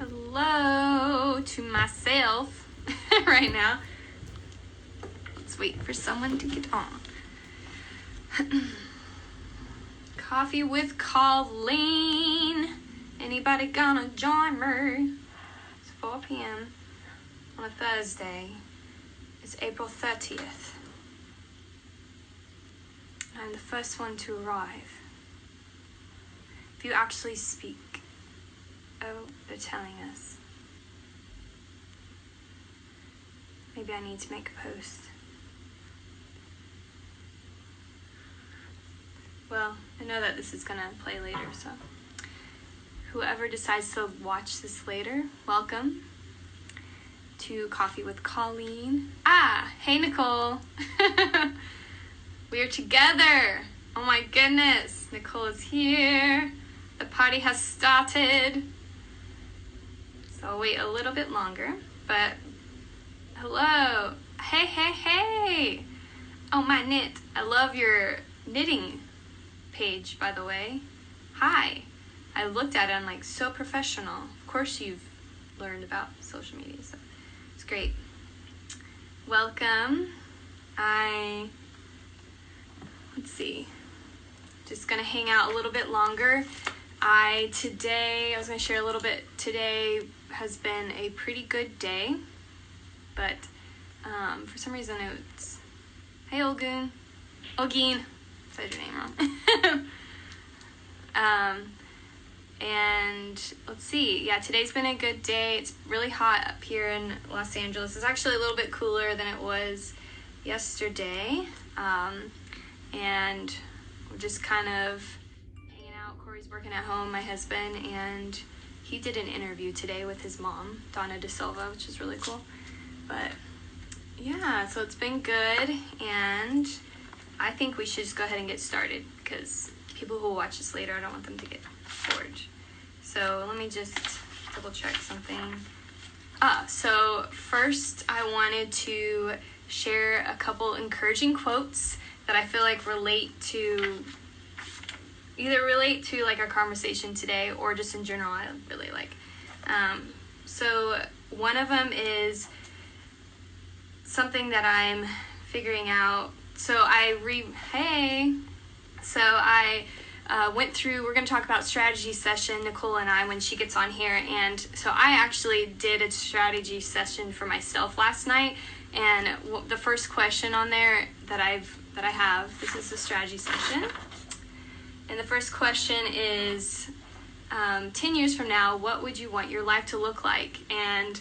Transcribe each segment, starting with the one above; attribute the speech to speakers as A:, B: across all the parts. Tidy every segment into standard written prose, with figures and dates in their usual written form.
A: hello to myself right now. Let's wait for someone to get on. Coffee with Colleen. Anybody gonna join me? It's 4 p.m. on a Thursday. It's April 30th. I'm the first one to arrive. If you actually speak. Oh, they're telling us. Maybe I need to make a post. Well, I know that this is gonna play later, so whoever decides to watch this later, welcome to Coffee with Colleen. Hey Nicole. We are together. Oh my goodness, Nicole is here. The party has started. So I'll wait a little bit longer, but hello. Hey. Oh, my knit. I love your knitting page, by the way. Hi. I looked at it, I'm like, so professional. Of course you've learned about social media, so it's great. Welcome. Let's see. Just gonna hang out a little bit longer. I was gonna share a little bit. Today has been a pretty good day, but for some reason it's, hey Olgun, said your name wrong. And let's see, yeah, today's been a good day. It's really hot up here in Los Angeles. It's actually a little bit cooler than it was yesterday, and we're just kind of hanging out. Corey's working at home, my husband, and he did an interview today with his mom, Donna De Silva, which is really cool. But yeah, so it's been good, and I think we should just go ahead and get started because people who will watch this later, I don't want them to get bored. So let me just double check something. So first I wanted to share a couple encouraging quotes that I feel like either relate to like our conversation today or just in general I really like. So one of them is something that I'm figuring out. So I went through, we're going to talk about strategy session, Nicole and I, when she gets on here. And so I actually did a strategy session for myself last night. And the first question on there that I have, this is the strategy session. And the first question is, 10 years from now, what would you want your life to look like? And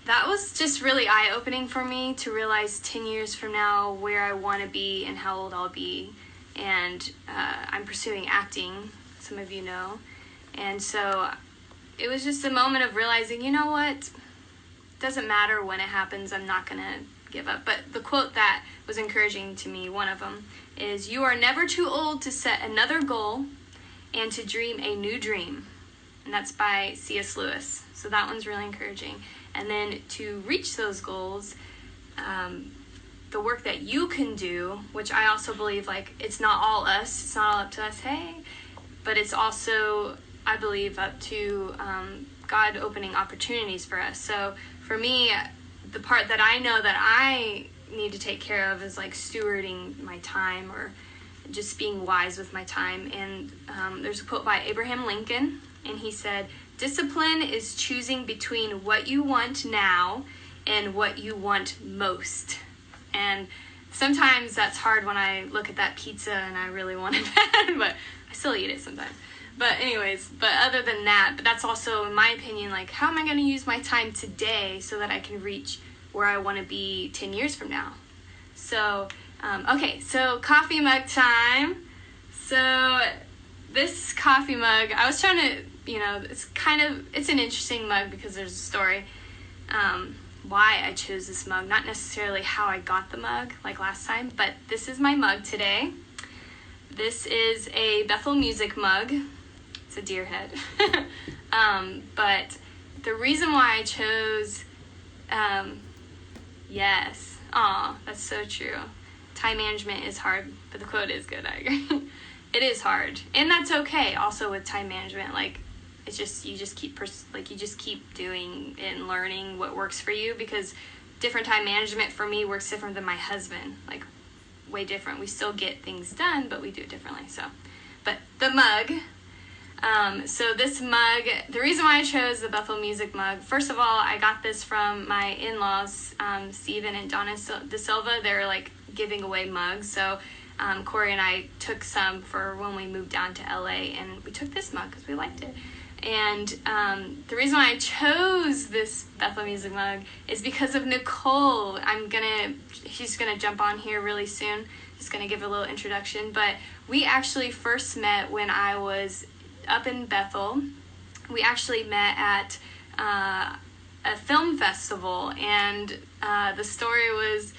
A: that was just really eye-opening for me to realize 10 years from now where I want to be and how old I'll be. And I'm pursuing acting, some of you know. And so it was just a moment of realizing, you know what? It doesn't matter when it happens. I'm not going to give up. But the quote that was encouraging to me, one of them, is, "You are never too old to set another goal and to dream a new dream." And that's by C.S. Lewis. So that one's really encouraging. And then to reach those goals, the work that you can do, which I also believe, like, it's not all us, it's not all up to us, but it's also, I believe, up to God opening opportunities for us. So for me, the part that I know that I need to take care of is like stewarding my time or just being wise with my time. And there's a quote by Abraham Lincoln, and he said, "Discipline is choosing between what you want now and what you want most." And sometimes that's hard when I look at that pizza and I really want it bad, but I still eat it sometimes. But anyways, but other than that, but that's also, in my opinion, like, how am I going to use my time today so that I can reach where I want to be 10 years from now? So, okay, so coffee mug time. So this coffee mug, I was trying to, it's an interesting mug because there's a story. Why I chose this mug, not necessarily how I got the mug like last time, but this is my mug today. This is a Bethel Music mug. It's a deer head. But the reason why I chose, yes, that's so true. Time management is hard, but the quote is good, I agree. It is hard, and that's okay also with time management. Like, it's just, you just keep doing and learning what works for you, because different time management for me works different than my husband, like way different. We still get things done, but we do it differently. So, but the mug, so this mug, the reason why I chose the Bethel Music mug, first of all, I got this from my in-laws, Steven and Donna De Silva. They're like giving away mugs. So Corey and I took some for when we moved down to LA, and we took this mug because we liked it. And the reason why I chose this Bethel Music mug is because of Nicole. She's gonna jump on here really soon. Just gonna give a little introduction. But we actually first met when I was up in Bethel. We actually met at a film festival, and the story was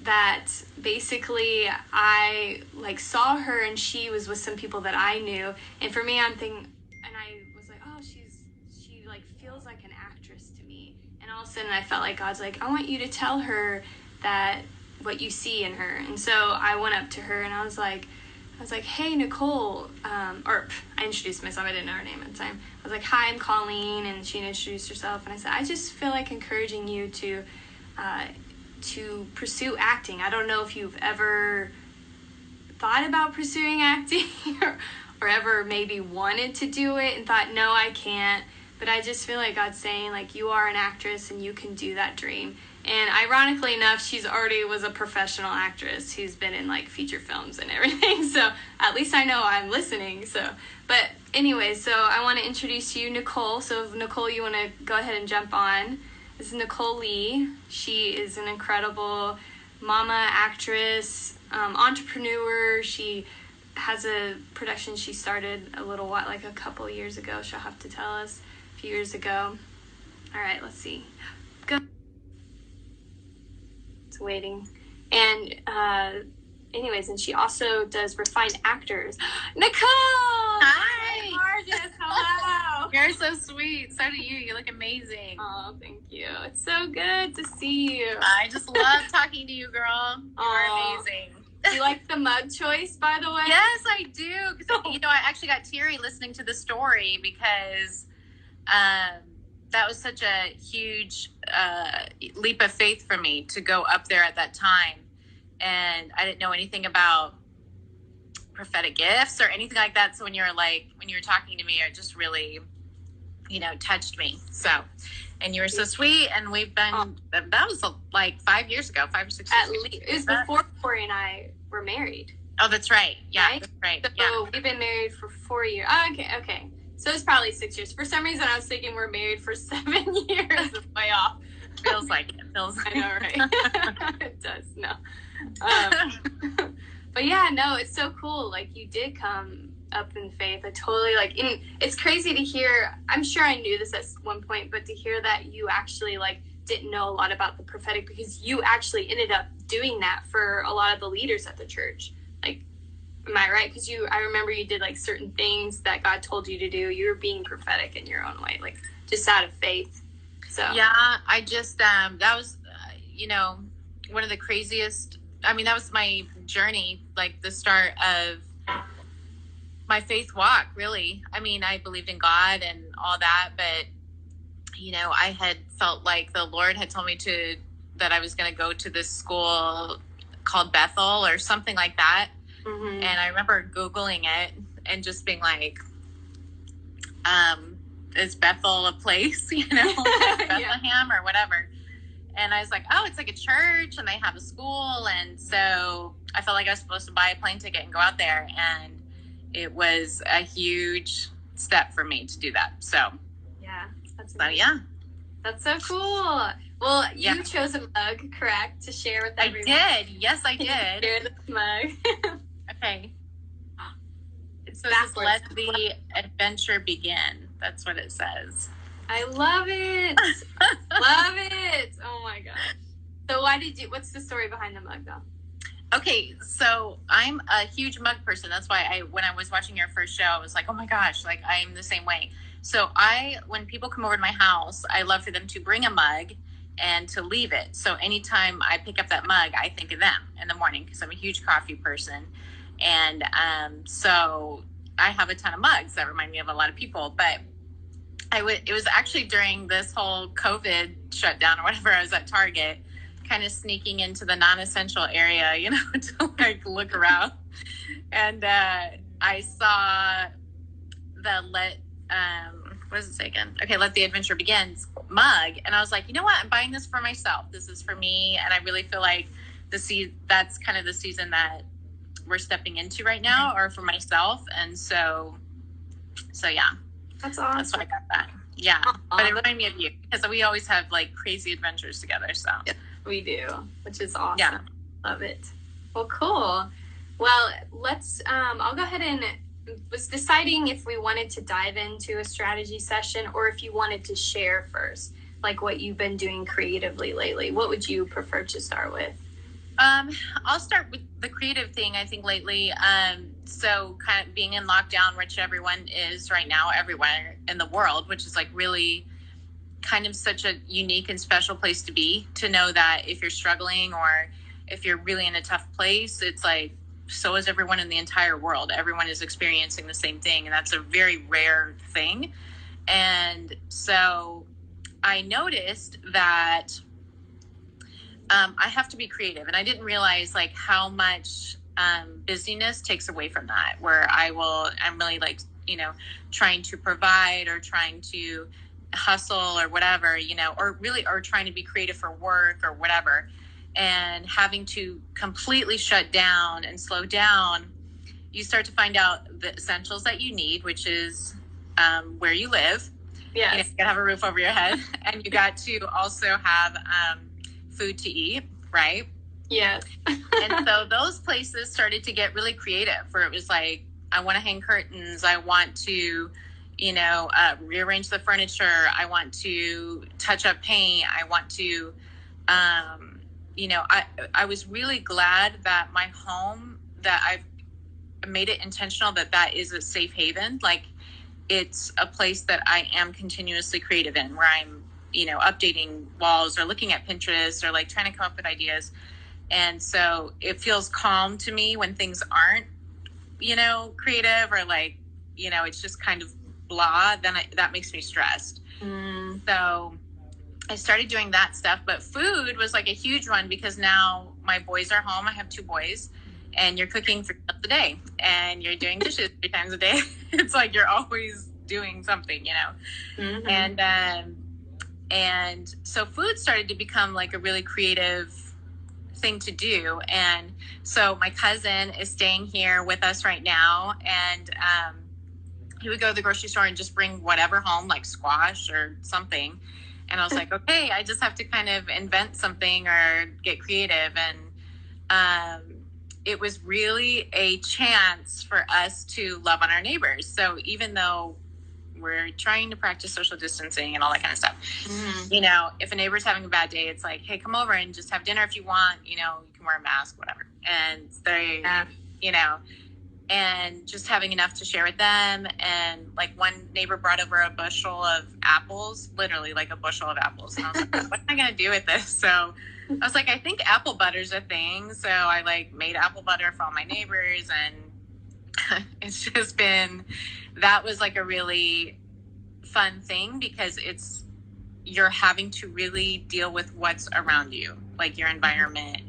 A: that basically I like saw her and she was with some people that I knew, and for me, I'm thinking, and I was like, oh, she like feels like an actress to me, and all of a sudden I felt like God's like, I want you to tell her that what you see in her. And so I went up to her and I was like, hey, Nicole, or I introduced myself, I didn't know her name at the time. I was like, hi, I'm Colleen, and she introduced herself, and I said, I just feel like encouraging you to pursue acting. I don't know if you've ever thought about pursuing acting or ever maybe wanted to do it and thought, no, I can't, but I just feel like God's saying, like, you are an actress and you can do that dream. And ironically enough, she's already was a professional actress who's been in like feature films and everything. So at least I know I'm listening. So, but anyway, so I want to introduce you, Nicole. So if Nicole, you want to go ahead and jump on. This is Nicole Leigh. She is an incredible mama, actress, entrepreneur. She has a production she started a little while, like a couple years ago. She'll have to tell us a few years ago. All right, let's see. Go. Waiting. And anyways, and she also does Refined Actors. Nicole!
B: Hi!
A: Gorgeous, hello!
B: You're so sweet. So do you. You look amazing.
A: Oh, thank you. It's so good to see you.
B: I just love talking to you, girl. You're amazing.
A: Do you like the mug choice, by the way?
B: Yes, I do. Because, I actually got teary listening to the story because that was such a huge leap of faith for me to go up there at that time. And I didn't know anything about prophetic gifts or anything like that. So when you were talking to me, it just really, touched me. So, and you were so sweet. And we've been, that was like 5 years ago, 5 or 6 years ago.
A: At least, it was before Corey and I were married.
B: Oh, that's right. Yeah,
A: right?
B: That's right.
A: So
B: yeah.
A: We've been married for 4 years. Oh, okay. So it's probably 6 years. For some reason, I was thinking we're married for 7 years. It's way off.
B: Feels like it.
A: I know, right? It does. No. But yeah, no, it's so cool. Like, you did come up in faith. I totally it's crazy to hear. I'm sure I knew this at one point, but to hear that you actually didn't know a lot about the prophetic, because you actually ended up doing that for a lot of the leaders at the church. Am I right? Because I remember you did certain things that God told you to do. You were being prophetic in your own way, just out of faith. So
B: yeah, I just that was one of the craziest. I mean, that was my journey, the start of my faith walk. Really, I mean, I believed in God and all that, but I had felt like the Lord had told me that I was going to go to this school called Bethel or something like that. Mm-hmm. And I remember Googling it and just being like, is Bethel a place, Bethlehem or whatever. And I was like, oh, it's like a church and they have a school. And so I felt like I was supposed to buy a plane ticket and go out there. And it was a huge step for me to do that. So
A: yeah, that's
B: amazing. Yeah.
A: That's so cool. Well, you chose a mug, correct, to share with everyone?
B: I did. Yes, I did.
A: Share this mug.
B: Okay. It says, let the adventure begin. That's what it says.
A: I love it. Love it. Oh my gosh. So what's the story behind the mug though?
B: Okay, so I'm a huge mug person. That's why when I was watching your first show, I was like, oh my gosh, I'm the same way. So when people come over to my house, I love for them to bring a mug and to leave it. So anytime I pick up that mug, I think of them in the morning because I'm a huge coffee person. And so I have a ton of mugs that remind me of a lot of people. But It was actually during this whole COVID shutdown or whatever. I was at Target, kind of sneaking into the non-essential area, to like look around, and I saw the what does it say again? Okay, Let the Adventure Begins mug, and I was like, you know what? I'm buying this for myself. This is for me, and I really feel like that's kind of the season that we're stepping into right now, or for myself, and so yeah.
A: That's awesome.
B: That's why I got that. Yeah. But it reminded me of you because we always have like crazy adventures together. So
A: yeah, we do, which is awesome.
B: Yeah.
A: Love it. Well, cool. Well, let's, I'll go ahead and was deciding if we wanted to dive into a strategy session or if you wanted to share first, like what you've been doing creatively lately. What would you prefer to start with?
B: I'll start with the creative thing. I think lately, so kind of being in lockdown, which everyone is right now, everywhere in the world, which is like really kind of such a unique and special place to be, to know that if you're struggling or if you're really in a tough place, it's like, so is everyone in the entire world. Everyone is experiencing the same thing. And that's a very rare thing. And so I noticed that I have to be creative, and I didn't realize like how much busyness takes away from that, where I'm really like, trying to provide or trying to hustle or whatever, or trying to be creative for work or whatever, and having to completely shut down and slow down. You start to find out the essentials that you need, which is where you live.
A: Yeah,
B: you gotta have a roof over your head, and you got to also have food to eat, right?
A: Yes.
B: And so those places started to get really creative, where it was like, I want to hang curtains, I want to, rearrange the furniture, I want to touch up paint, I want to, I was really glad that my home, that I've made it intentional that is a safe haven. Like, it's a place that I am continuously creative in, where I'm updating walls or looking at Pinterest or like trying to come up with ideas. And so it feels calm to me when things aren't, creative, or like, it's just kind of blah, then that makes me stressed. So I started doing that stuff, but food was like a huge one, because now my boys are home. I have 2 boys, and you're cooking 3 times a day, and you're doing dishes 3 times a day. It's like you're always doing something, Mm-hmm. And so food started to become like a really creative thing to do. And so my cousin is staying here with us right now, and he would go to the grocery store and just bring whatever home, like squash or something. And I was like, okay, I just have to kind of invent something or get creative. And it was really a chance for us to love on our neighbors. So even though we're trying to practice social distancing and all that kind of stuff, mm-hmm. If a neighbor's having a bad day, it's like, hey, come over and just have dinner if you want, you can wear a mask, whatever. And they, and just having enough to share with them. And like one neighbor brought over a bushel of apples, literally like a bushel of apples. And I was like, what am I going to do with this? So I was like, I think apple butter's a thing. So I like made apple butter for all my neighbors, and it's just been, that was like a really fun thing, because you're having to really deal with what's around you, like your environment,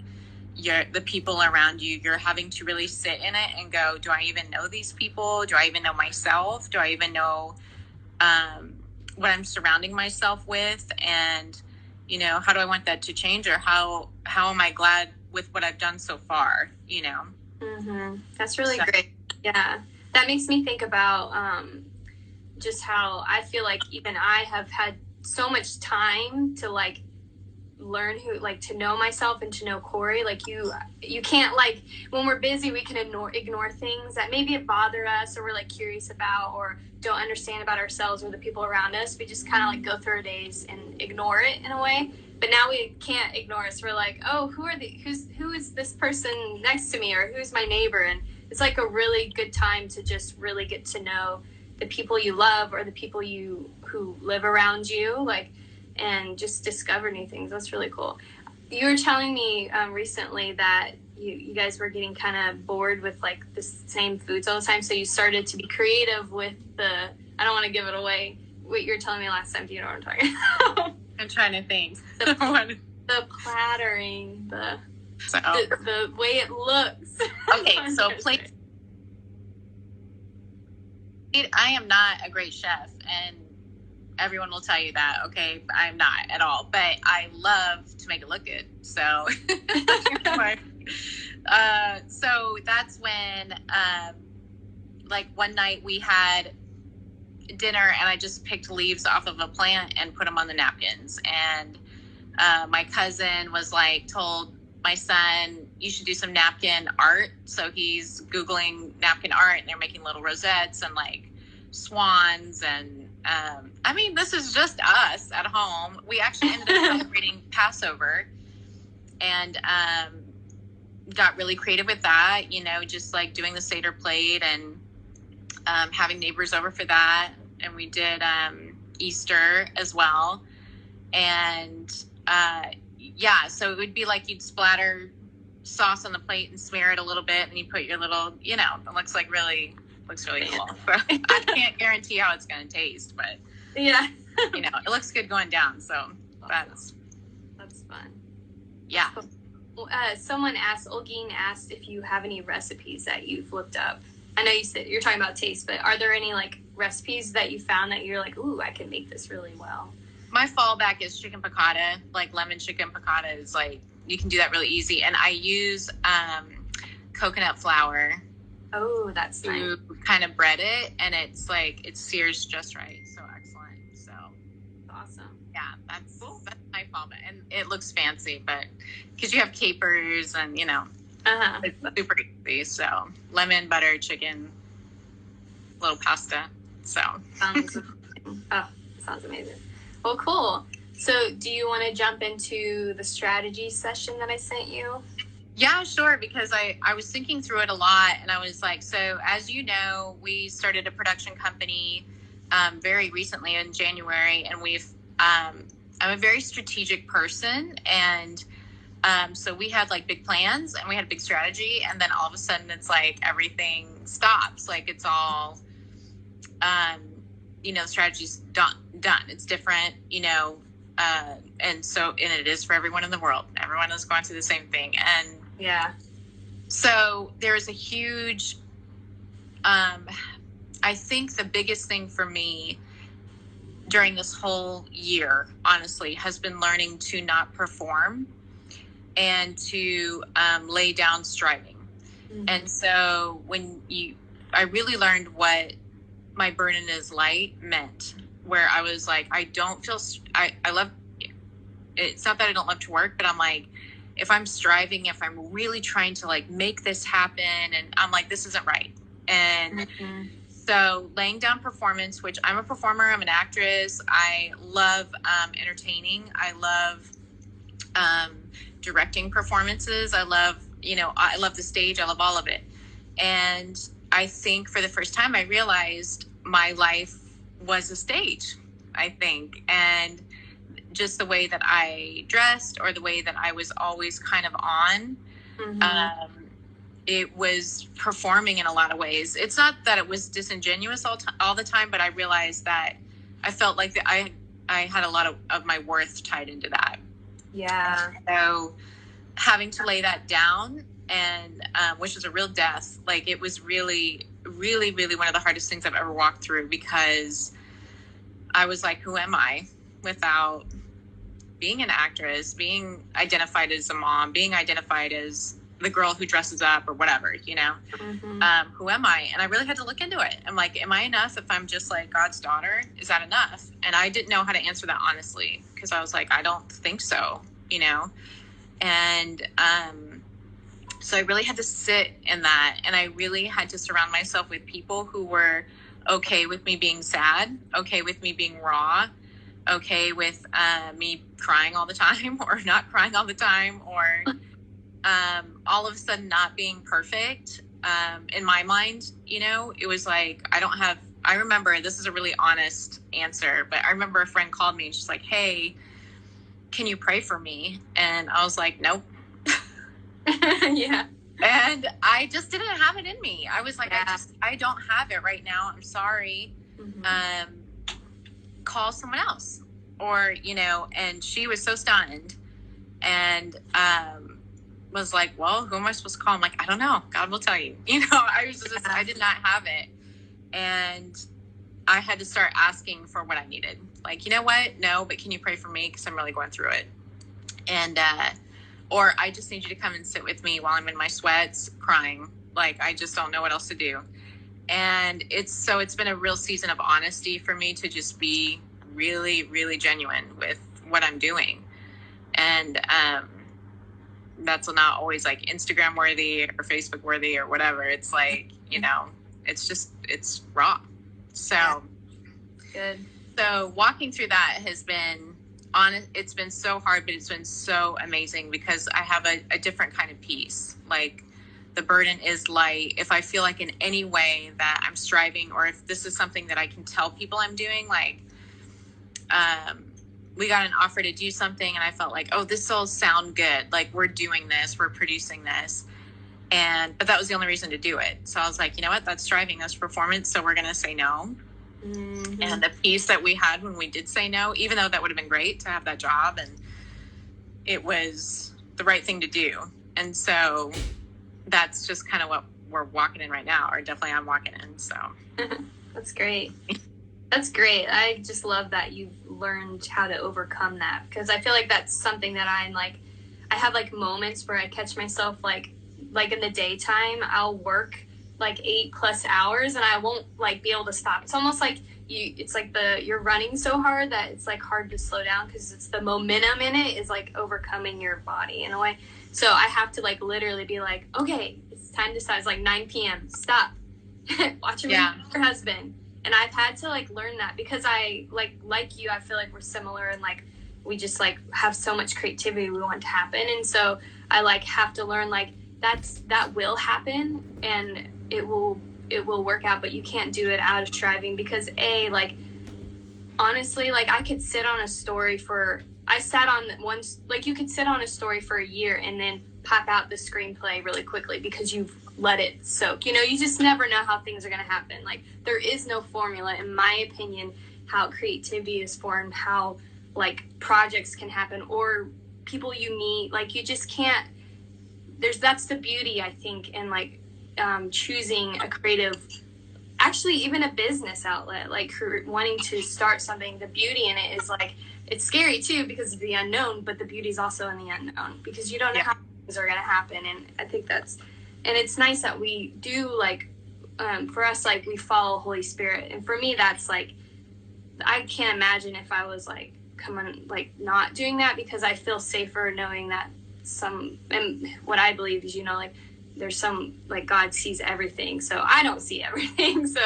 B: the people around you. You're having to really sit in it and go, do I even know these people? Do I even know myself? Do I even know what I'm surrounding myself with? And, how do I want that to change? Or how am I glad with what I've done so far,
A: Mm-hmm. That's really great. Yeah. That makes me think about just how I feel like even I have had so much time to like learn to know myself and to know Corey. Like you can't, like, when we're busy, we can ignore things that maybe bother us or we're like curious about or don't understand about ourselves or the people around us. We just kind of like go through our days and ignore it in a way. But now we can't ignore it. So we're like, oh, who is this person next to me, or who's my neighbor? And it's like a really good time to just really get to know the people you love or the people who live around you, like, and just discover new things. That's really cool. You were telling me recently that you guys were getting kind of bored with like the same foods all the time, so you started to be creative with I don't want to give it away, what you were telling me last time. Do you know what I'm talking about?
B: I'm trying to think.
A: The plattering, the way it looks.
B: Okay, so plate. I am not a great chef, and everyone will tell you that. Okay, I'm not at all, but I love to make it look good. So, so that's when, like one night we had dinner, and I just picked leaves off of a plant and put them on the napkins. And my cousin was like, told my son, you should do some napkin art. So he's Googling napkin art, and they're making little rosettes and like swans. And I mean, this is just us at home. We actually ended up celebrating Passover, and got really creative with that, you know, just like doing the Seder plate and having neighbors over for that. And we did Easter as well. And yeah, so it would be like you'd splatter sauce on the plate and smear it a little bit, and you put your little, you know, it looks really cool. So I can't guarantee how it's going to taste, but
A: yeah,
B: you know, it looks good going down. So that's
A: fun.
B: Yeah.
A: Someone asked, Olgeen asked if you have any recipes that you've looked up. I know you said you're talking about taste, but are there any like recipes that you found that you're like, ooh, I can make this really well?
B: My fallback is chicken piccata. Like lemon chicken piccata is like, you can do that really easy. And I use coconut flour.
A: Oh, that's nice.
B: To kind of bread it, and it's like, it sears just right. So excellent. So
A: awesome.
B: Yeah, that's cool. That's my fallback. And it looks fancy, but because you have capers and, you know, it's super easy. So lemon, butter, chicken, little pasta. So
A: sounds amazing. Well, cool. So do you want to jump into the strategy session that I sent you?
B: Yeah, sure. Because I was thinking through it a lot, and I was like, so as you know, we started a production company very recently in January, and I'm a very strategic person, and so we had like big plans and we had a big strategy, and then all of a sudden it's like everything stops. Like it's all, you know, strategy's done. It's different, you know, and it is for everyone in the world. Everyone is going through the same thing. And
A: yeah,
B: so there's a huge, I think the biggest thing for me during this whole year, honestly, has been learning to not perform and to lay down striving. Mm-hmm. And so I really learned what my burden is light meant, where I was like, I don't feel, I love, it's not that I don't love to work, but I'm like, if I'm striving, if I'm really trying to like make this happen, and I'm like, this isn't right. And so laying down performance, which I'm a performer, I'm an actress. I love entertaining. I love directing performances. I love the stage. I love all of it. And I think for the first time, I realized my life was a stage, I think. And just the way that I dressed, or the way that I was always kind of on, it was performing in a lot of ways. It's not that it was disingenuous all the time, but I realized that I felt like that I had a lot of my worth tied into that.
A: Yeah.
B: So having to lay that down, and which was a real death. Like it was really, really, really one of the hardest things I've ever walked through, because I was like, who am I without being an actress, being identified as a mom, being identified as the girl who dresses up or whatever, you know? Who am I? And I really had to look into it. I'm like, am I enough if I'm just like God's daughter? Is that enough? And I didn't know how to answer that honestly, because I was like, I don't think so, you know? And so I really had to sit in that, and I really had to surround myself with people who were okay with me being sad, okay with me being raw, okay with me crying all the time, or not crying all the time, or all of a sudden not being perfect. In my mind, you know, it was like, I remember, this is a really honest answer, but I remember a friend called me and she's like, hey, can you pray for me? And I was like, nope.
A: Yeah.
B: And I just didn't have it in me. I was like, I don't have it right now. I'm sorry. call someone else, or, and she was so stunned and, was like, well, who am I supposed to call? I'm like, I don't know. God will tell you. I did not have it. And I had to start asking for what I needed. Like, you know what? No, but can you pray for me? Because I'm really going through it. And, or I just need you to come and sit with me while I'm in my sweats crying. Like, I just don't know what else to do. And it's been a real season of honesty for me to just be really, really genuine with what I'm doing. And, that's not always like Instagram worthy or Facebook worthy or whatever. It's like, it's raw. So
A: good.
B: So walking through that has been it's been so hard, but it's been so amazing because I have a different kind of peace. Like, the burden is light. If I feel like in any way that I'm striving, or if this is something that I can tell people I'm doing, like, we got an offer to do something and I felt like, oh, this will sound good. Like, we're doing this, we're producing this. But that was the only reason to do it. So I was like, you know what, that's striving, that's performance. So we're going to say no. Mm-hmm. And the peace that we had when we did say no, even though that would have been great to have that job, and it was the right thing to do. And so that's just kind of what we're walking in right now, or definitely I'm walking in. So
A: that's great. That's great. I just love that you've learned how to overcome that, because I feel like that's something that I'm like, I have like moments where I catch myself like in the daytime, I'll work like 8+ hours and I won't like be able to stop. It's almost like you're running so hard that it's like hard to slow down, because it's the momentum in it is like overcoming your body in a way. So I have to like literally be like, okay, it's time to stop. It's like 9 p.m. Stop. Watch your husband. And I've had to like learn that, because I like you, I feel like we're similar, and like we just like have so much creativity we want to happen. And so I like have to learn like that will happen and it will work out, but you can't do it out of striving, because like honestly, like I could sit on a story you could sit on a story for a year and then pop out the screenplay really quickly because you've let it soak. You just never know how things are going to happen. Like, there is no formula, in my opinion, how creativity is formed, how like projects can happen, or people you meet. Like, you just can't. That's the beauty, I think, in like choosing a creative, actually even a business outlet, like wanting to start something. The beauty in it is like, it's scary too because of the unknown, but the beauty is also in the unknown, because you don't know how things are going to happen. And I think and it's nice that we do like, for us, like we follow Holy Spirit. And for me, that's like, I can't imagine if I was like, not doing that, because I feel safer knowing that and what I believe is, like there's some, like God sees everything. So I don't see everything. So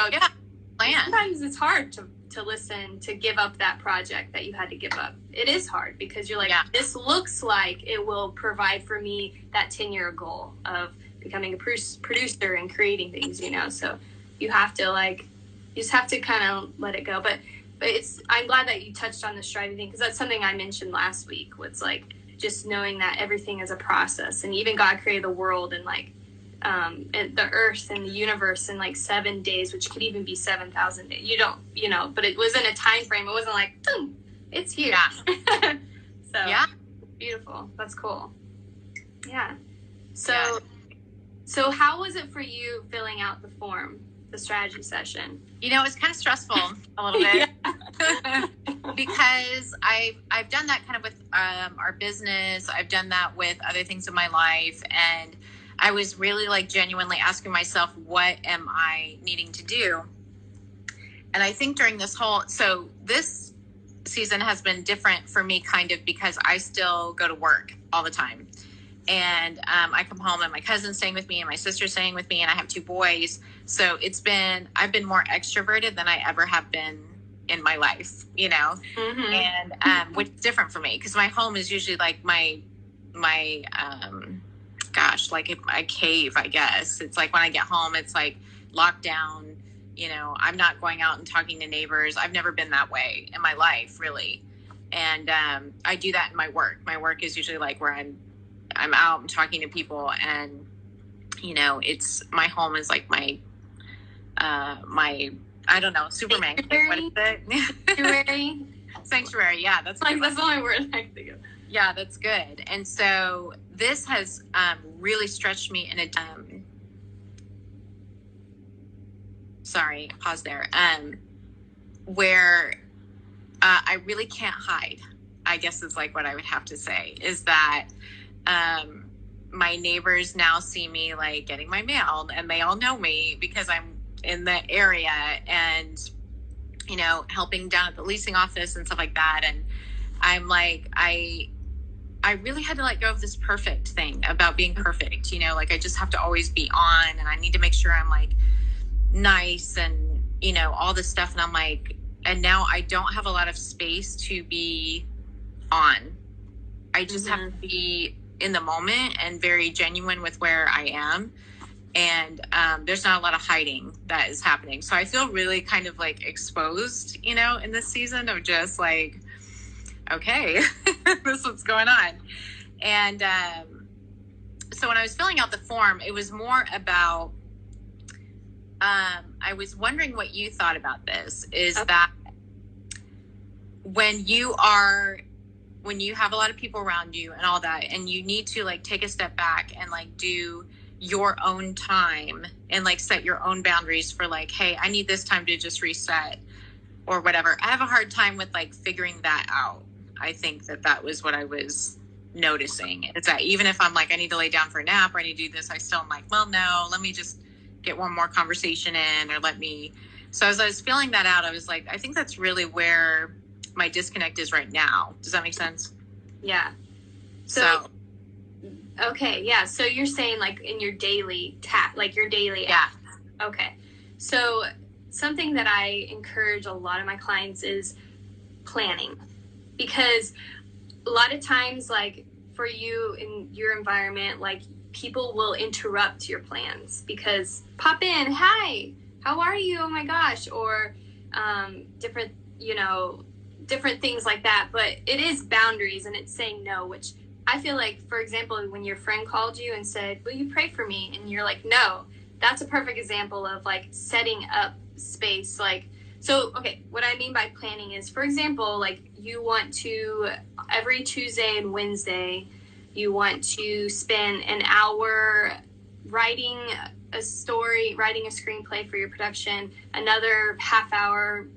A: sometimes it's hard to listen, to give up that project that you had to give up. It is hard because you're like, this looks like it will provide for me that 10-year goal of becoming a producer and creating things, so you have to you just have to kind of let it go. But I'm glad that you touched on the striving thing, because that's something I mentioned last week, was like just knowing that everything is a process, and even God created the world and like the earth and the universe in like 7 days, which could even be 7,000 days. But it was in a time frame. It wasn't like, boom, it's here. So beautiful. That's cool. Yeah. So how was it for you filling out the form, the strategy session?
B: It was kind of stressful a little bit because I've done that kind of with our business. I've done that with other things in my life. And I was really like genuinely asking myself, what am I needing to do? And I think during this season has been different for me, kind of, because I still go to work all the time. And I come home and my cousin's staying with me and my sister's staying with me, and I have 2 boys. So I've been more extroverted than I ever have been in my life, mm-hmm. And which is different for me, because my home is usually like my like my cave, I guess. It's like when I get home, it's like locked down, I'm not going out and talking to neighbors. I've never been that way in my life, really. And I do that in my work. My work is usually like where I'm out and talking to people, and it's my home is like my I don't know, Superman. What is it?
A: Sanctuary.
B: Sanctuary. Yeah, that's
A: like that's the only word I can think of.
B: Yeah, that's good. And so this has really stretched me in a sorry, pause there. Where I really can't hide, I guess is like what I would have to say, is that my neighbors now see me like getting my mail, and they all know me because I'm in the area and, you know, helping down at the leasing office and stuff like that. And I'm like, I really had to let go of this perfect thing about being perfect, you know, like I just have to always be on, and I need to make sure I'm like nice and, you know, all this stuff. And I'm like, and now I don't have a lot of space to be on. I just have to be in the moment and very genuine with where I am. And there's not a lot of hiding that is happening. So I feel really kind of like exposed, you know, in this season of just like, okay, this is what's going on. And so when I was filling out the form, it was more about, I was wondering what you thought about this, is that when you have a lot of people around you and all that, and you need to like take a step back and like do your own time and like set your own boundaries for like, hey, I need this time to just reset or whatever. I have a hard time with like figuring that out. I think that was what I was noticing, is that even if I'm like, I need to lay down for a nap or I need to do this, I still am like, well, no, let me just get one more conversation in, or so as I was feeling that out, I was like, I think that's really where my disconnect is right now. Does that make sense?
A: Yeah. So okay, yeah. So you're saying like in your daily
B: yeah.
A: Okay. So something that I encourage a lot of my clients is planning, because a lot of times, like for you in your environment, like people will interrupt your plans because pop in, hi, how are you? Oh my gosh. Or different, you know, different things like that. But it is boundaries, and it's saying no, which I feel like, for example, when your friend called you and said, will you pray for me? And you're like, no, that's a perfect example of like setting up space. Like, so, okay, what I mean by planning is, for example, like you want to, every Tuesday and Wednesday, you want to spend an hour writing a story, writing a screenplay for your production, another half hour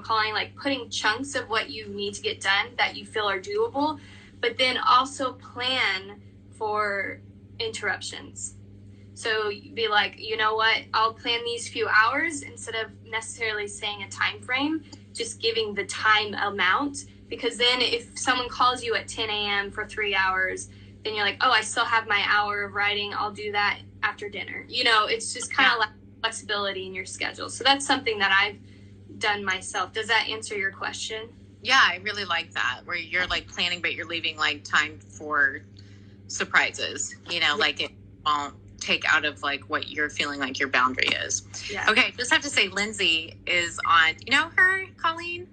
A: calling, like putting chunks of what you need to get done that you feel are doable, but then also plan for interruptions. So be like, you know what, I'll plan these few hours instead of necessarily saying a time frame, just giving the time amount. Because then if someone calls you at 10 a.m. for 3 hours, then you're like, oh, I still have my hour of writing. I'll do that after dinner. You know, it's just kind of like flexibility in your schedule. So that's something that I've done myself. Does that answer your question?
B: Yeah, I really like that, where you're like planning, but you're leaving like time for surprises, you know, like it won't take out of like what you're feeling like your boundary is.
A: Yeah.
B: Okay, just have to say Lindsay is on, you know her, Colleen?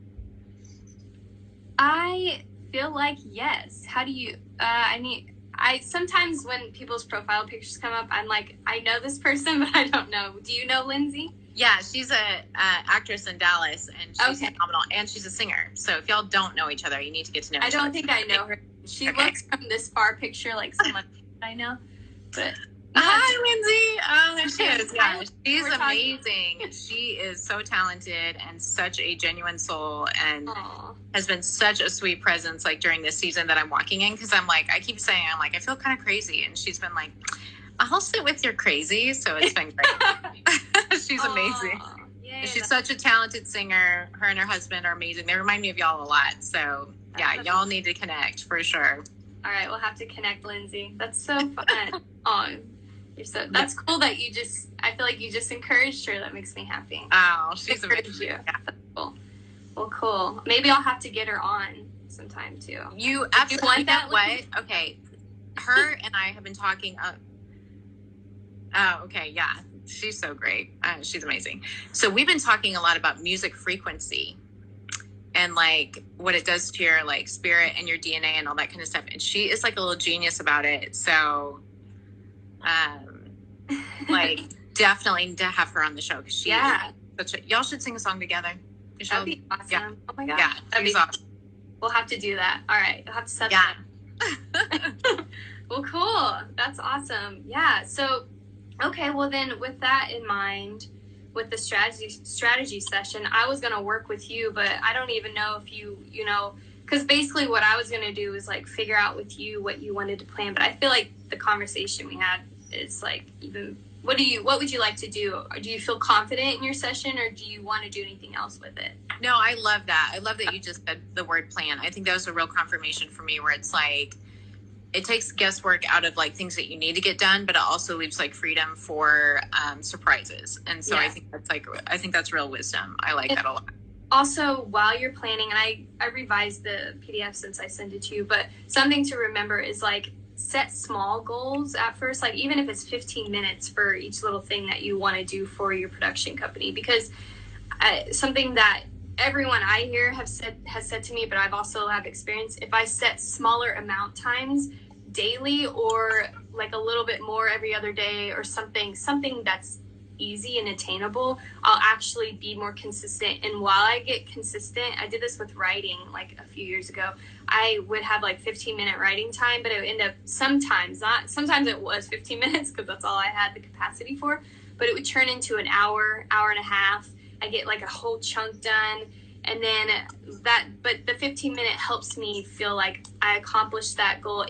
A: I feel like yes. How do you, I sometimes when people's profile pictures come up, I'm like, I know this person, but I don't know. Do you know Lindsay?
B: Yeah, she's a actress in Dallas, and she's phenomenal, and she's a singer. So if y'all don't know each other, you need to get to know each other.
A: I don't think I know her. She looks from this far picture like someone I know. But
B: hi, Lindsay. Oh, there she is. Yeah, she's amazing. She is so talented and such a genuine soul, and has been such a sweet presence like during this season that I'm walking in, because I'm like, I keep saying, I'm like, I feel kind of crazy, and she's been like, I'll sit with your crazy. So it's been great. She's amazing. Yeah, she's such a talented singer. Her and her husband are amazing. They remind me of y'all a lot. So yeah, y'all need to connect for sure.
A: All right, we'll have to connect, Lindsay. That's so fun. That's cool that you just, I feel like you just encouraged her. That makes me happy.
B: Oh, she's amazing.
A: Yeah. That's cool. Well, cool. Maybe I'll have to get her on sometime too.
B: You absolutely want that? What? Okay. Her and I have been talking. Oh, okay. Yeah. She's so great. She's amazing. So we've been talking a lot about music frequency and like what it does to your like spirit and your DNA and all that kind of stuff. And she is like a little genius about it. So, like definitely to have her on the show, because she Y'all should sing a song together.
A: That'd be awesome.
B: Yeah.
A: Oh my God.
B: Yeah, that'd be awesome.
A: We'll have to do that. All right. You'll have to set
B: Yeah.
A: that. Well, cool. That's awesome. Yeah. So, okay. Well, then with that in mind, with the strategy session, I was going to work with you, but I don't even know if you know, because basically what I was going to do is like figure out with you what you wanted to plan. But I feel like the conversation we had is like, even what would you like to do? Or do you feel confident in your session, or do you want to do anything else with it?
B: No, I love that. I love that you just said the word plan. I think that was a real confirmation for me, where it's like, it takes guesswork out of like things that you need to get done, but it also leaves like freedom for surprises. And so I think that's real wisdom. I like that a lot.
A: Also, while you're planning, and I revised the PDF since I sent it to you, but something to remember is like, set small goals at first, like even if it's 15 minutes for each little thing that you want to do for your production company, because something that everyone I hear has said to me, but I've also have experience, if I set smaller amount times daily, or like a little bit more every other day, or something that's easy and attainable, I'll actually be more consistent. And while I get consistent, I did this with writing like a few years ago. I would have like 15-minute writing time, but it would end up sometimes it was 15 minutes because that's all I had the capacity for, but it would turn into an hour and a half. I get like a whole chunk done. And then but the 15-minute helps me feel like I accomplished that goal.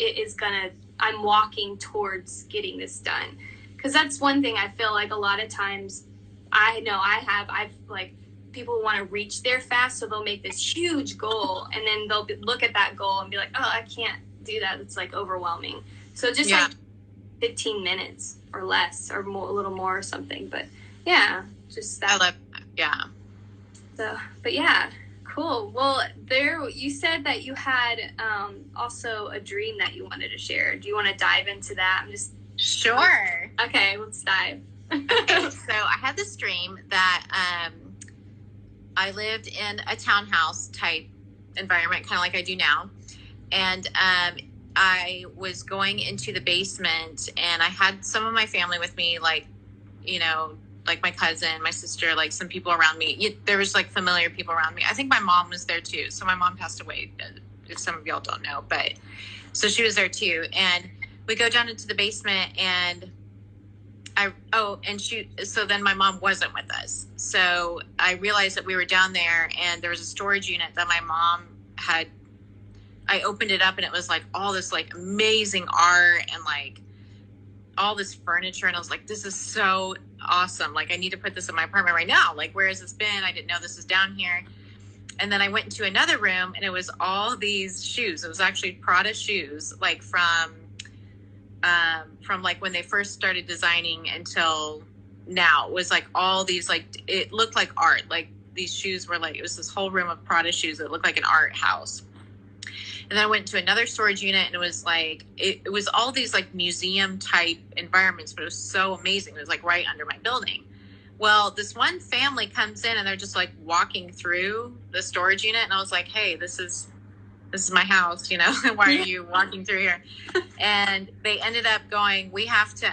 A: I'm walking towards getting this done. Because that's one thing I feel like a lot of times I've like, people want to reach there fast, so they'll make this huge goal, and then they'll look at that goal and be like, oh, I can't do that. It's like overwhelming. So just like 15 minutes or less, or more, a little more or something. But yeah, just that.
B: I love that. Yeah.
A: So, but yeah, cool. Well, you said that you had also a dream that you wanted to share. Do you want to dive into that?
B: Sure.
A: Okay, let's dive.
B: Okay, so I had this dream that I lived in a townhouse type environment, kind of like I do now. And I was going into the basement, and I had some of my family with me, like, you know, like my cousin, my sister, like some people around me. There was like familiar people around me. I think my mom was there too. So my mom passed away, if some of y'all don't know, but so she was there too. And we go down into the basement, and so then my mom wasn't with us. So I realized that we were down there, and there was a storage unit that my mom had. I opened it up, and it was like all this like amazing art and like all this furniture. And I was like, this is so awesome. Like, I need to put this in my apartment right now. Like, where has this been? I didn't know this was down here. And then I went into another room, and it was all these shoes. It was actually Prada shoes, like from like when they first started designing until now. It was like all these, like, it looked like art. Like, these shoes were like, it was this whole room of Prada shoes that looked like an art house. And then I went to another storage unit, and it was like, it was all these like museum type environments, but it was so amazing. It was like right under my building. Well, this one family comes in, and they're just like walking through the storage unit. And I was like, hey, this is my house, you know, why are you walking through here? And they ended up going, we have to,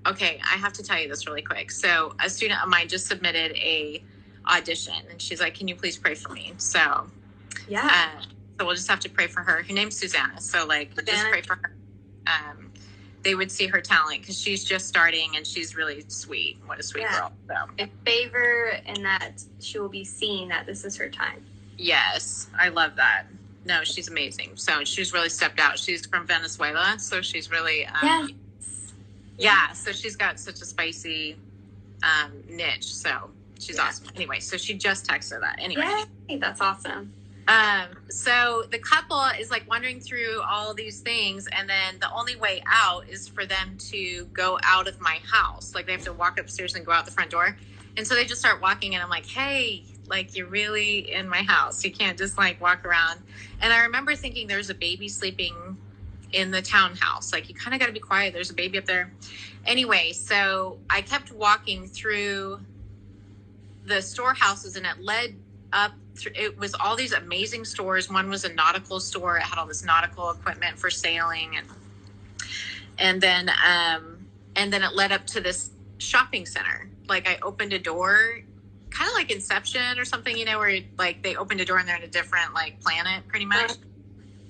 B: okay, I have to tell you this really quick. So a student of mine just submitted a audition, and she's like, can you please pray for me? So so we'll just have to pray for her. Her name's Susanna. So like, just pray for her. They would see her talent, because she's just starting, and she's really sweet. What a sweet girl. So
A: a favor, and that she will be seen that this is her time.
B: Yes, I love that. No, she's amazing. So she's really stepped out. She's from Venezuela, so she's really so she's got such a spicy niche. So she's awesome. Anyway, so she just texted that. Anyway,
A: yay, that's awesome.
B: So the couple is like wandering through all these things, and then the only way out is for them to go out of my house. Like, they have to walk upstairs and go out the front door. And so they just start walking, and I'm like, hey, like, you're really in my house. You can't just like walk around. And I remember thinking, there's a baby sleeping in the townhouse. Like, you kind of got to be quiet. There's a baby up there. Anyway, so I kept walking through the storehouses, and it led up through, it was all these amazing stores. One was a nautical store. It had all this nautical equipment for sailing, and then it led up to this shopping center. like I opened a door, kind of like Inception or something, you know, where like they opened a door and they're in a different like planet pretty much.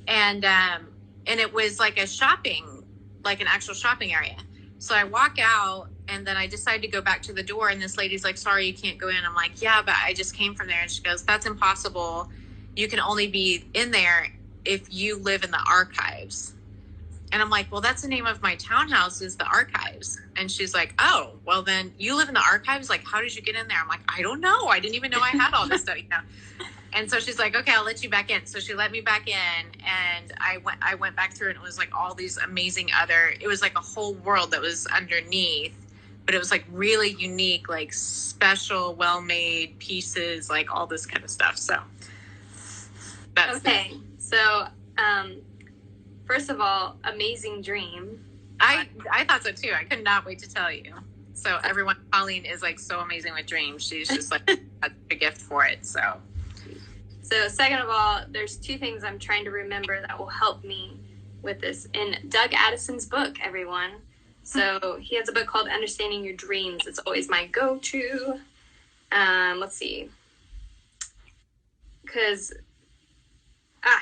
B: And it was like like an actual shopping area. So I walk out and then I decide to go back to the door and this lady's like, sorry, you can't go in. I'm like, yeah, but I just came from there. And she goes, that's impossible. You can only be in there if you live in the archives. And I'm like, well, that's the name of my townhouse is the archives. And she's like, oh, well then you live in the archives. Like, how did you get in there? I'm like, I don't know. I didn't even know I had all this stuff, you know? And so she's like, okay, I'll let you back in. So she let me back in and I went back through and it was like all these amazing it was like a whole world that was underneath, but it was like really unique, like special, well-made pieces, like all this kind of stuff. So that's
A: okay. So, first of all, amazing dream.
B: I thought so too. I could not wait to tell you. So everyone, Colleen is like so amazing with dreams. She's just like a gift for it. So
A: second of all, there's two things I'm trying to remember that will help me with this. In Doug Addison's book, everyone. So he has a book called Understanding Your Dreams. It's always my go-to. Let's see. Because, all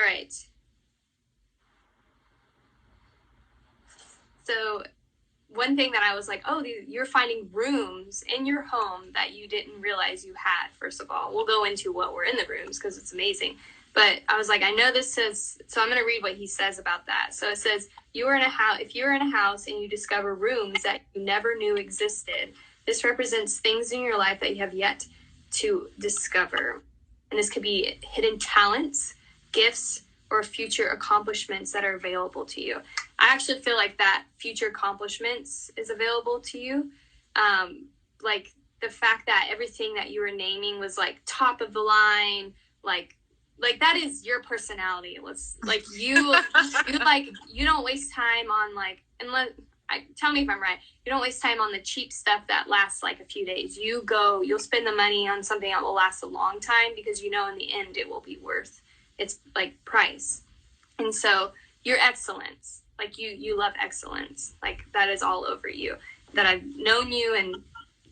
A: right. So one thing that I was like, oh, you're finding rooms in your home that you didn't realize you had, first of all. We'll go into what were in the rooms because it's amazing. But I was like, I know this says, so I'm going to read what he says about that. So it says, if you're in a house and you discover rooms that you never knew existed, this represents things in your life that you have yet to discover. And this could be hidden talents, gifts, or future accomplishments that are available to you. I actually feel like that future accomplishments is available to you. Like the fact that everything that you were naming was like top of the line, like that is your personality. Like you don't waste time on like, tell me if I'm right. You don't waste time on the cheap stuff that lasts like a few days. You'll spend the money on something that will last a long time because you know in the end it will be worth its like price. And so your excellence, like you love excellence, like that is all over you, that I've known you and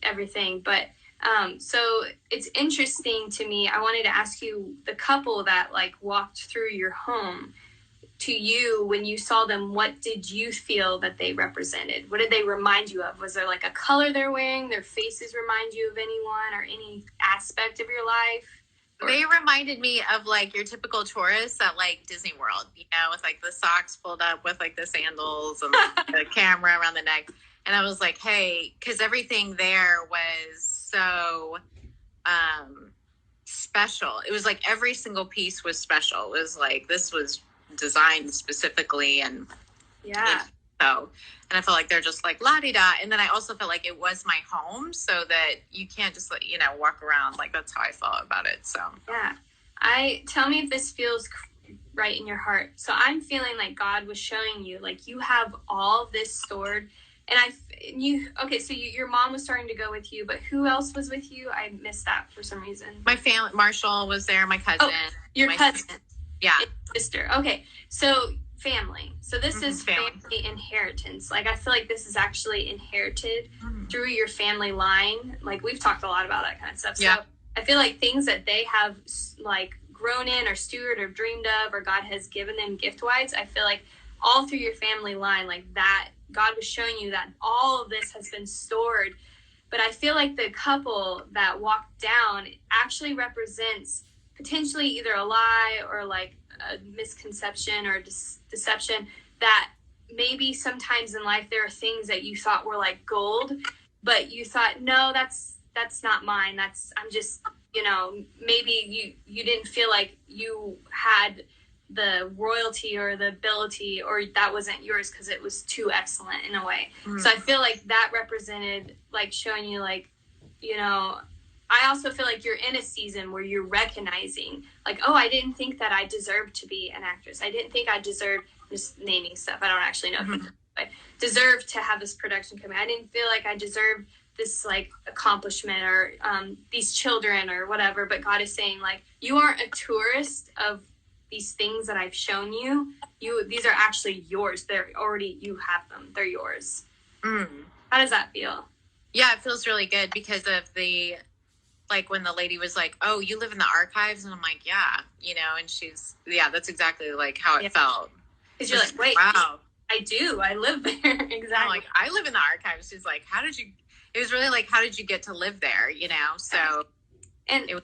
A: everything. But so it's interesting to me. I wanted to ask you, the couple that like walked through your home, to you, when you saw them, what did you feel that they represented? What did they remind you of? Was there like a color they're wearing? Their faces remind you of anyone or any aspect of your life?
B: They reminded me of like your typical tourist at like Disney World, you know, with like the socks pulled up with like the sandals and like, the camera around the neck. And I was like, hey, because everything there was so special. It was like every single piece was special. It was like, this was designed specifically. And
A: yeah.
B: And I felt like they're just like la-di-da. And then I also felt like it was my home, so that you can't just, you know, walk around. Like, that's how I felt about it. So
A: yeah. Tell me if this feels right in your heart. So I'm feeling like God was showing you, like, you have all this stored. And so your mom was starting to go with you, but who else was with you? I missed that for some reason.
B: My family, Marshall was there, my cousin.
A: Oh, your cousin.
B: Yeah.
A: Sister. Okay. So family. So this is family inheritance. Like, I feel like this is actually inherited through your family line. Like, we've talked a lot about that kind of stuff.
B: Yeah.
A: So I feel like things that they have like grown in or steward or dreamed of, or God has given them gift-wise, I feel like all through your family line, like that, God was showing you that all of this has been stored. But I feel like the couple that walked down actually represents potentially either a lie or like a misconception or deception, that maybe sometimes in life there are things that you thought were like gold, but you thought, no, that's not mine. I'm just, you know, maybe you didn't feel like you had the royalty or the ability, or that wasn't yours because it was too excellent in a way. So I feel like that represented like showing you, like, you know, I also feel like you're in a season where you're recognizing, like, oh, I didn't think that I deserved to be an actress. I didn't think I deserved, just naming stuff. I don't actually know if I deserved to have this production coming. I didn't feel like I deserved this like accomplishment or these children or whatever. But God is saying, like, you aren't a tourist of these things that I've shown you. These are actually yours. They're already, you have them. They're yours. How does that feel?
B: Yeah, it feels really good because of the, like when the lady was like, "Oh, you live in the archives," and I'm like, "Yeah," and yeah, that's exactly like how it felt.
A: Because you're like, wait, wow, I do. I live there. Exactly.
B: I'm like, I live in the archives. She's like, it was really like, how did you get to live there? So.
A: And
B: it was,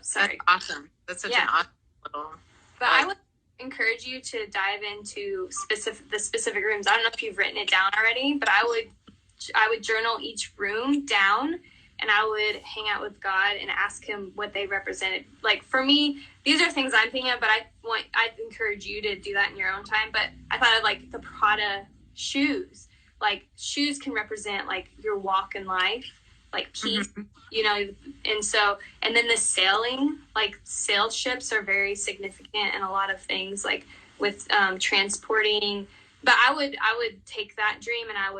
A: sorry.
B: That's awesome. That's such an awesome little.
A: But I would encourage you to dive into the specific rooms. I don't know if you've written it down already, but I would journal each room down, and I would hang out with God and ask him what they represented. Like for me, these are things I'm thinking of, but I'd encourage you to do that in your own time. But I thought of like the Prada shoes. Like shoes can represent like your walk in life, like peace, and then the sailing, like sail ships are very significant in a lot of things, like with transporting. But I would take that dream and I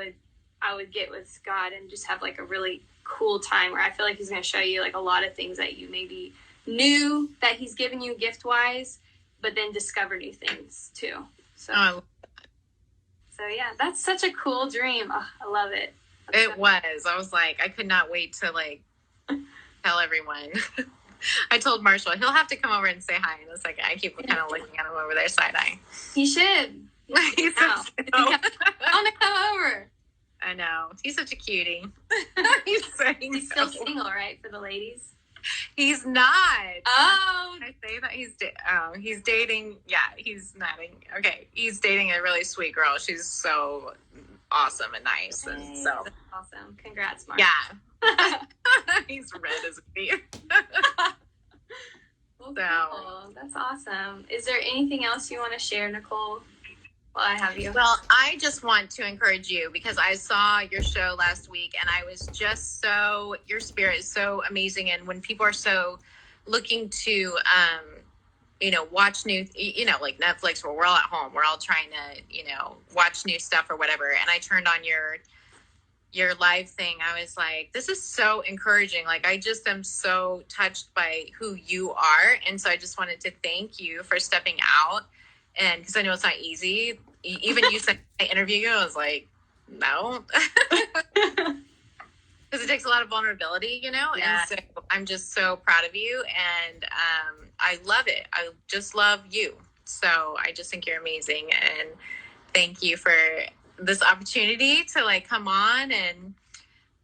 A: would get with God and just have like a really cool time where I feel like he's going to show you like a lot of things that you maybe knew that he's given you gift wise, but then discover new things too. So yeah, that's such a cool dream. Oh, I love it.
B: It was. I was like, I could not wait to like tell everyone. I told Marshall he'll have to come over and say hi in a second. I keep kind of looking at him over there side eye.
A: He should. He's want to come over.
B: I know. He's such a cutie.
A: He's still single, right? For the ladies.
B: He's not.
A: Oh.
B: Can I say that he's dating? Yeah, he's not. Okay, he's dating a really sweet girl. She's so awesome and nice, and so
A: that's awesome. Congrats, Mark.
B: Yeah. He's red as a beet.
A: Well, cool. That's awesome. Is there anything else you want to share, Nicole, while I have you?
B: Well, I just want to encourage you because I saw your show last week and I was just your spirit is so amazing. And when people are so looking to, watch new, like Netflix, where we're all at home, we're all trying to, watch new stuff or whatever. And I turned on your live thing. I was like, this is so encouraging. Like, I just am so touched by who you are. And so I just wanted to thank you for stepping out. And because I know it's not easy. Even you said I interview you, I was like, no. Because it takes a lot of vulnerability, Yeah. And so I'm just so proud of you. And I love it. I just love you. So I just think you're amazing. And thank you for this opportunity to like come on. And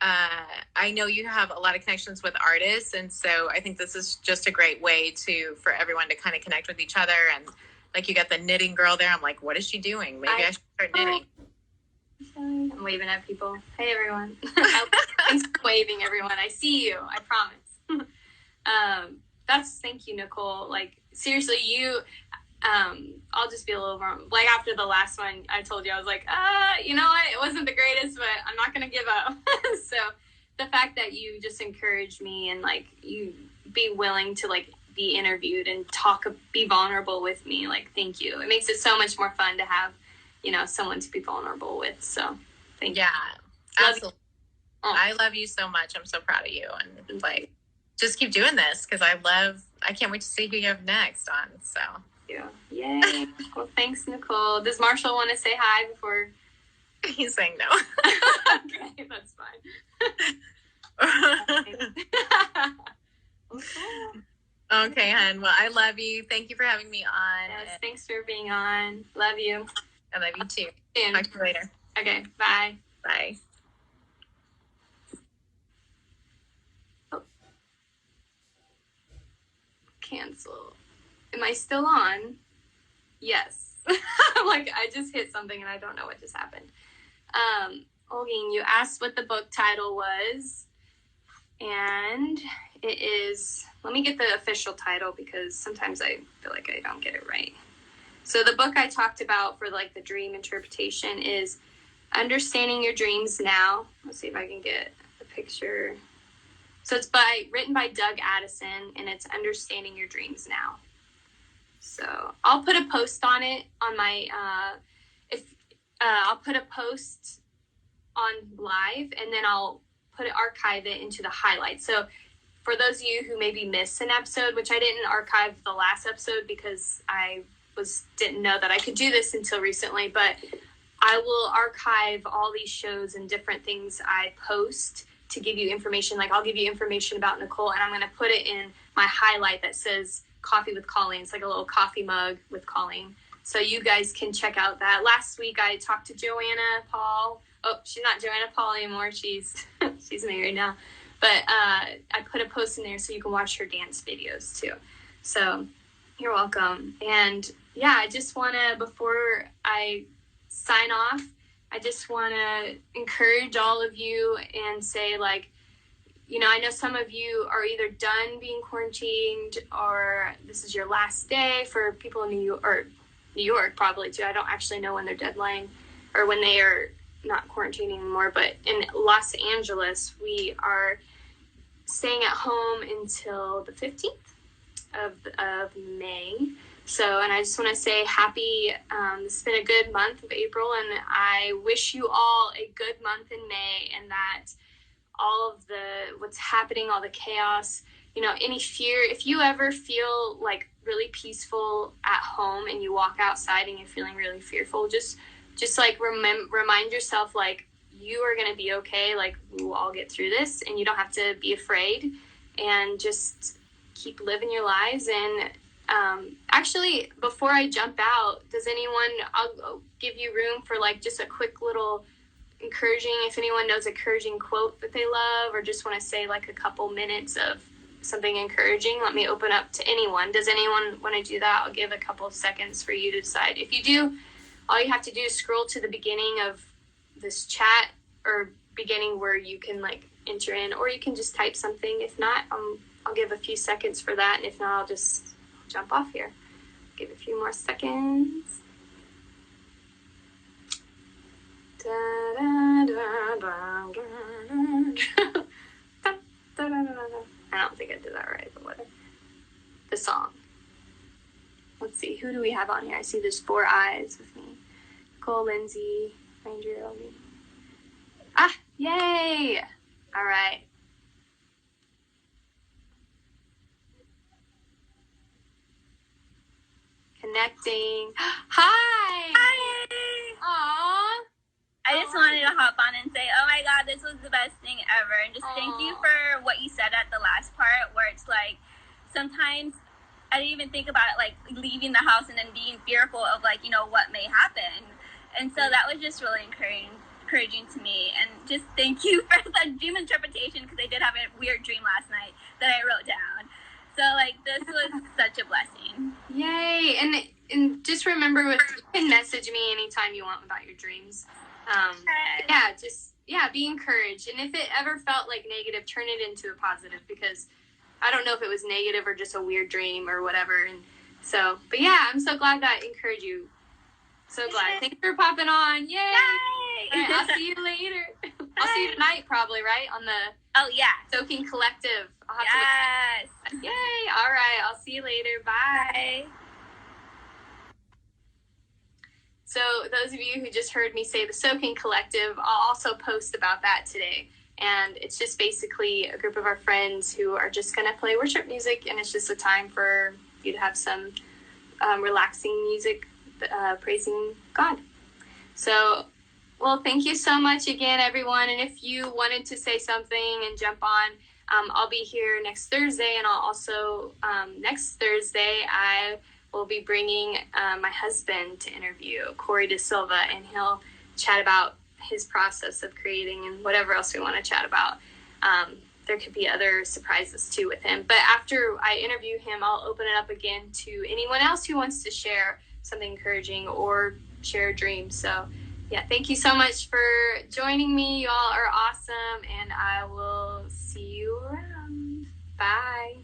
B: I know you have a lot of connections with artists. And so I think this is just a great way for everyone to kind of connect with each other. And like you got the knitting girl there. I'm like, what is she doing? Maybe I should start knitting.
A: I'm waving at people. Hey, everyone. Thanks for waving, everyone. I see you. I promise. Thank you, Nicole. Like, seriously, I'll just be a little more, like after the last one, I told you, I was like, you know what? It wasn't the greatest, but I'm not going to give up. So the fact that you just encouraged me and like you be willing to like be interviewed and be vulnerable with me. Like, thank you. It makes it so much more fun to have, someone to be vulnerable with. So thank you.
B: Yeah, absolutely. I love you so much. I'm so proud of you. And like, just keep doing this because I can't wait to see who you have next on. So.
A: Yay. Well, thanks, Nicole. Does Marshall want to say hi before?
B: He's saying no.
A: Okay, that's fine.
B: Okay, hon. Well, I love you. Thank you for having me on.
A: Yes, thanks for being on. Love you.
B: I love you too.
A: Soon.
B: Talk to you later.
A: Okay, bye.
B: Bye.
A: Oh. Cancel. Am I still on? Yes. I'm like, I just hit something and I don't know what just happened. Olgeen, you asked what the book title was. And it is, let me get the official title because sometimes I feel like I don't get it right. So the book I talked about for like the dream interpretation is Understanding Your Dreams Now. Let's see if I can get the picture. So it's written by Doug Addison, and it's Understanding Your Dreams Now. So I'll put a post on it on my, I'll put a post on live, and then I'll archive it into the highlights. So for those of you who maybe missed an episode, which I didn't archive the last episode because I didn't know that I could do this until recently, but I will archive all these shows and different things I post to give you information. Like I'll give you information about Nicole, and I'm going to put it in my highlight that says Coffee with Colleen. It's like a little coffee mug with Colleen. So you guys can check out that. Last week I talked to Joanna Paul. Oh, she's not Joanna Paul anymore. She's married now. But I put a post in there so you can watch her dance videos too. So you're welcome. And yeah, I just want to, before I sign off, I just want to encourage all of you and say, like, you know, I know some of you are either done being quarantined or this is your last day. For people in New York probably too. I don't actually know when their deadline or when they are not quarantining anymore. But in Los Angeles, we are staying at home until the 15th of May. So, and I just want to say happy, it's been a good month of April, and I wish you all a good month in May, and that all of what's happening, all the chaos, you know, any fear, if you ever feel like really peaceful at home and you walk outside and you're feeling really fearful, just like remind yourself, like, you are going to be okay. Like, we will all get through this, and you don't have to be afraid, and just keep living your lives. And actually, before I jump out, does anyone, I'll give you room for like just a quick little encouraging, if anyone knows a encouraging quote that they love, or just want to say like a couple minutes of something encouraging. Let me open up to anyone. Does anyone want to do that? I'll give a couple of seconds for you to decide. If you do, all you have to do is scroll to the beginning of this chat, or beginning where you can like enter in, or you can just type something. If not, I'll give a few seconds for that, and if not, I'll just jump off here. Give a few more seconds. I don't think I did that right, but whatever. The song. Let's see, who do we have on here? I see there's 4 eyes with me. Nicole, Lindsay, Ranger, Ellie. Ah, yay! All right. Connecting. Hi!
C: Hi!
A: Aww.
C: I just wanted to hop on and say, oh my God, this was the best thing ever. And just thank you for what you said at the last part, where it's like, sometimes I didn't even think about it, like leaving the house and then being fearful of like, you know, what may happen. And so that was just really encouraging to me. And just thank you for the dream interpretation, because I did have a weird dream last night that I wrote down. So like, this was such a blessing.
A: Yay. And just remember, you can message me anytime you want about your dreams. Be encouraged. And if it ever felt like negative, turn it into a positive, because I don't know if it was negative or just a weird dream or whatever. And so, but yeah, I'm so glad that encouraged you. So glad. Thanks for popping on. Yay. All right, I'll see you later. I'll see you tonight probably, right? On the Soaking Collective.
C: Yes.
A: Yay. All right. I'll see you later. Bye. So those of you who just heard me say the Soaking Collective, I'll also post about that today. And it's just basically a group of our friends who are just going to play worship music, and it's just a time for you to have some relaxing music, praising God. So, well, thank you so much again, everyone. And if you wanted to say something and jump on, I'll be here next Thursday, and I'll also, next Thursday, I will be bringing my husband to interview, Corey De Silva, and he'll chat about his process of creating and whatever else we want to chat about. There could be other surprises too with him. But after I interview him, I'll open it up again to anyone else who wants to share something encouraging or share a dream. So yeah, thank you so much for joining me. You all are awesome, and I will see you around. Bye.